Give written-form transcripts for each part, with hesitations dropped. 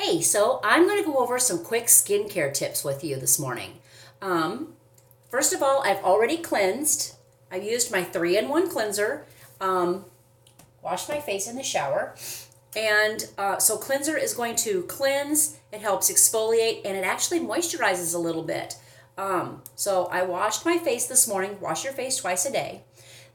Hey, so I'm going to go over some quick skincare tips with you this morning. First of all, I've already cleansed. I've used my 3-in-1 cleanser, washed my face in the shower. And so cleanser is going to cleanse, it helps exfoliate, and it actually moisturizes a little bit. So I washed my face this morning. Wash your face twice a day.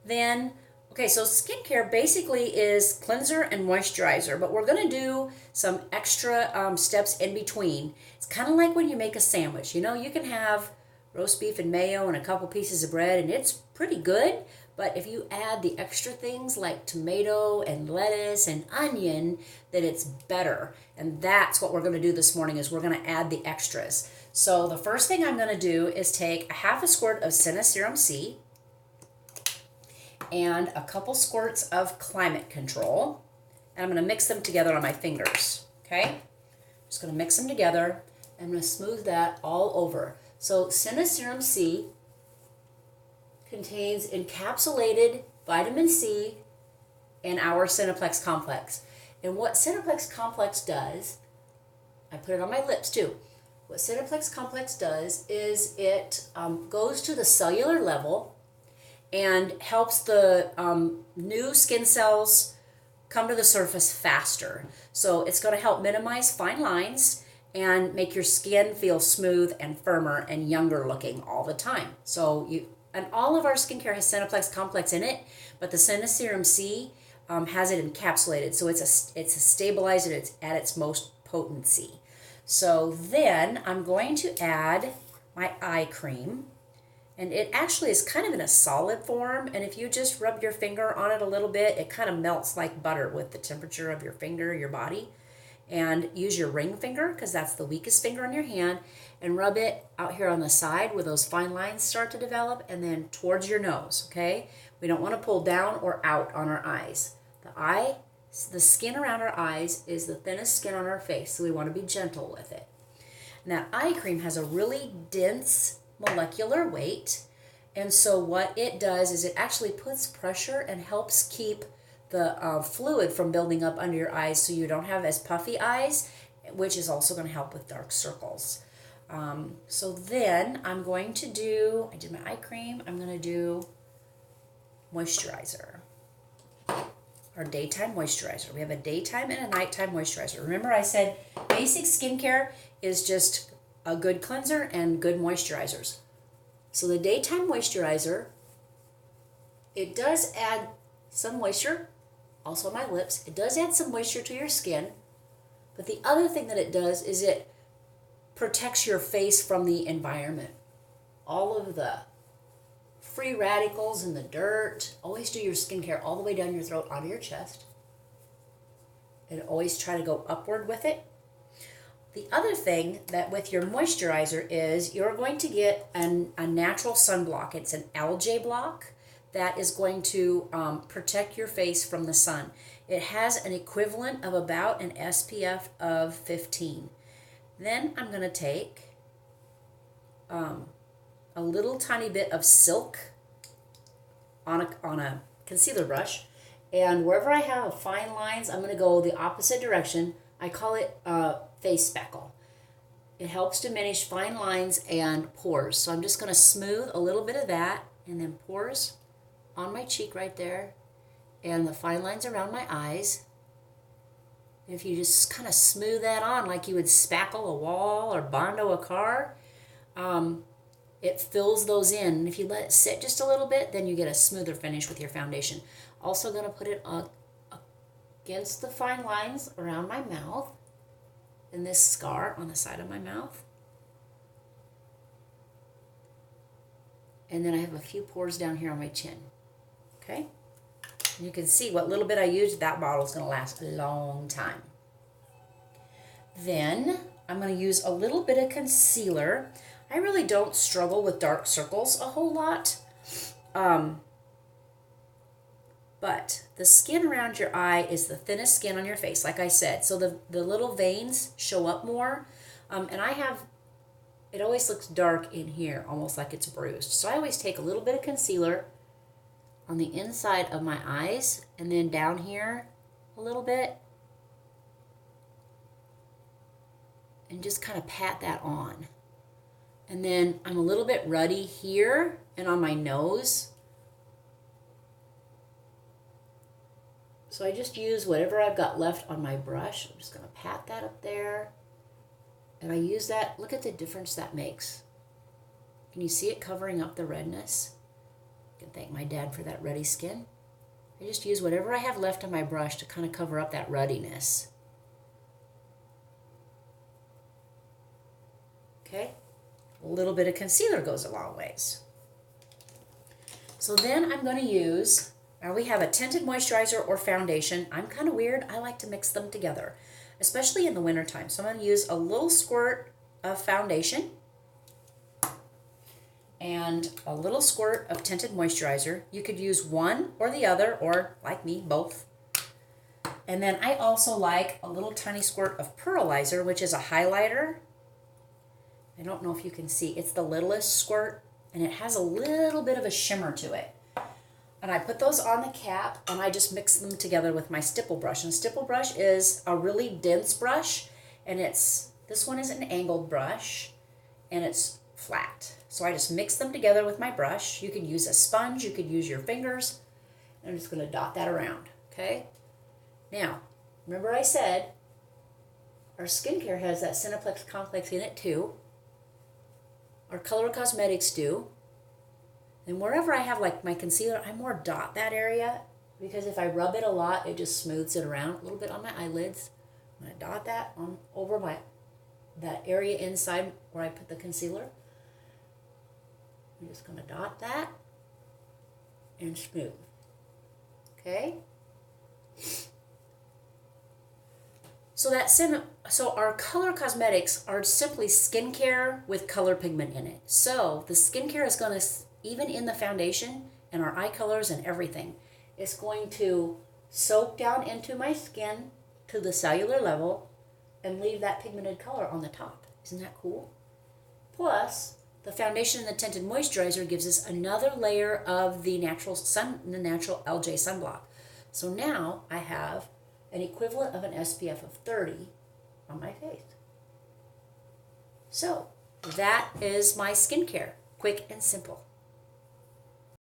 Then, okay, so skincare basically is cleanser and moisturizer, but we're going to do some extra steps in between. It's kind of like when you make a sandwich. You know, you can have roast beef and mayo and a couple pieces of bread, and it's pretty good. But if you add the extra things like tomato and lettuce and onion, then it's better. And that's what we're going to do this morning is we're going to add the extras. So the first thing I'm going to do is take a half a squirt of Senna Serum C and a couple squirts of Climate Control. And I'm going to mix them together on my fingers, okay? Just going to mix them together. I'm going to smooth that all over. So Senna Serum C contains encapsulated vitamin C and our Cineplex Complex. And what Cineplex Complex does, I put it on my lips too. What Cineplex Complex does is it goes to the cellular level and helps the new skin cells come to the surface faster. So it's going to help minimize fine lines and make your skin feel smooth and firmer and younger looking all the time. And all of our skincare has Cineplex Complex in it, but the Senna Serum C has it encapsulated, so it's a stabilizer. It's at its most potency. So then I'm going to add my eye cream, and it actually is kind of in a solid form, and if you just rub your finger on it a little bit, it kind of melts like butter with the temperature of your finger, your body. And use your ring finger, because that's the weakest finger on your hand, and rub it out here on the side where those fine lines start to develop, and then towards your nose, okay? We don't want to pull down or out on our eyes. The skin around our eyes is the thinnest skin on our face, so we want to be gentle with it. And that eye cream has a really dense molecular weight, and so what it does is it actually puts pressure and helps keep the fluid from building up under your eyes so you don't have as puffy eyes, which is also going to help with dark circles. So then I'm going to do, I did my eye cream, I'm going to do moisturizer. Our daytime moisturizer. We have a daytime and a nighttime moisturizer. Remember I said basic skincare is just a good cleanser and good moisturizers. So the daytime moisturizer, it does add some moisture, also on my lips. It does add some moisture to your skin, but the other thing that it does is it protects your face from the environment. All of the free radicals and the dirt. Always do your skincare all the way down your throat onto your chest, and always try to go upward with it. The other thing that with your moisturizer is you're going to get a natural sunblock. It's an algae block that is going to protect your face from the sun. It has an equivalent of about an SPF of 15. Then I'm going to take a little tiny bit of silk on a concealer brush, and wherever I have fine lines, I'm going to go the opposite direction. I call it face speckle. It helps diminish fine lines and pores. So I'm just going to smooth a little bit of that, and then pores on my cheek right there, and the fine lines around my eyes. And if you just kind of smooth that on like you would spackle a wall or Bondo a car, it fills those in. And if you let it sit just a little bit, then you get a smoother finish with your foundation. Also going to put it against the fine lines around my mouth and this scar on the side of my mouth. And then I have a few pores down here on my chin. Okay? And you can see what little bit I used, that bottle is going to last a long time. Then I'm going to use a little bit of concealer. I really don't struggle with dark circles a whole lot. But the skin around your eye is the thinnest skin on your face, like I said. So the little veins show up more. And it always looks dark in here, almost like it's bruised. So I always take a little bit of concealer on the inside of my eyes, and then down here a little bit, and just kind of pat that on. And then I'm a little bit ruddy here and on my nose. So I just use whatever I've got left on my brush. I'm just going to pat that up there. And I use that. Look at the difference that makes. Can you see it covering up the redness? I can thank my dad for that ruddy skin. I just use whatever I have left on my brush to kind of cover up that ruddiness. Okay? A little bit of concealer goes a long ways. So then I'm going to use, now we have a tinted moisturizer or foundation. I'm kind of weird. I like to mix them together, especially in the wintertime. So I'm going to use a little squirt of foundation and a little squirt of tinted moisturizer. You could use one or the other, or like me, both. And then I also like a little tiny squirt of pearlizer, which is a highlighter. I don't know if you can see. It's the littlest squirt, and it has a little bit of a shimmer to it. And I put those on the cap, and I just mix them together with my stipple brush. And a stipple brush is a really dense brush, and this one is an angled brush, and it's flat. So I just mix them together with my brush. You could use a sponge, you could use your fingers. And I'm just going to dot that around, okay? Now, remember I said our skincare has that Cineplex complex in it too. Our color cosmetics do. And wherever I have like my concealer, I more dot that area, because if I rub it a lot, it just smooths it around a little bit on my eyelids. I'm going to dot that on over that area inside where I put the concealer. I'm just going to dot that and smooth. Okay? So our color cosmetics are simply skincare with color pigment in it. So the skincare is going to, even in the foundation and our eye colors and everything, it's going to soak down into my skin to the cellular level and leave that pigmented color on the top. Isn't that cool? Plus, the foundation and the tinted moisturizer gives us another layer of the natural LJ sunblock. So now I have an equivalent of an SPF of 30 on my face. So that is my skincare, quick and simple.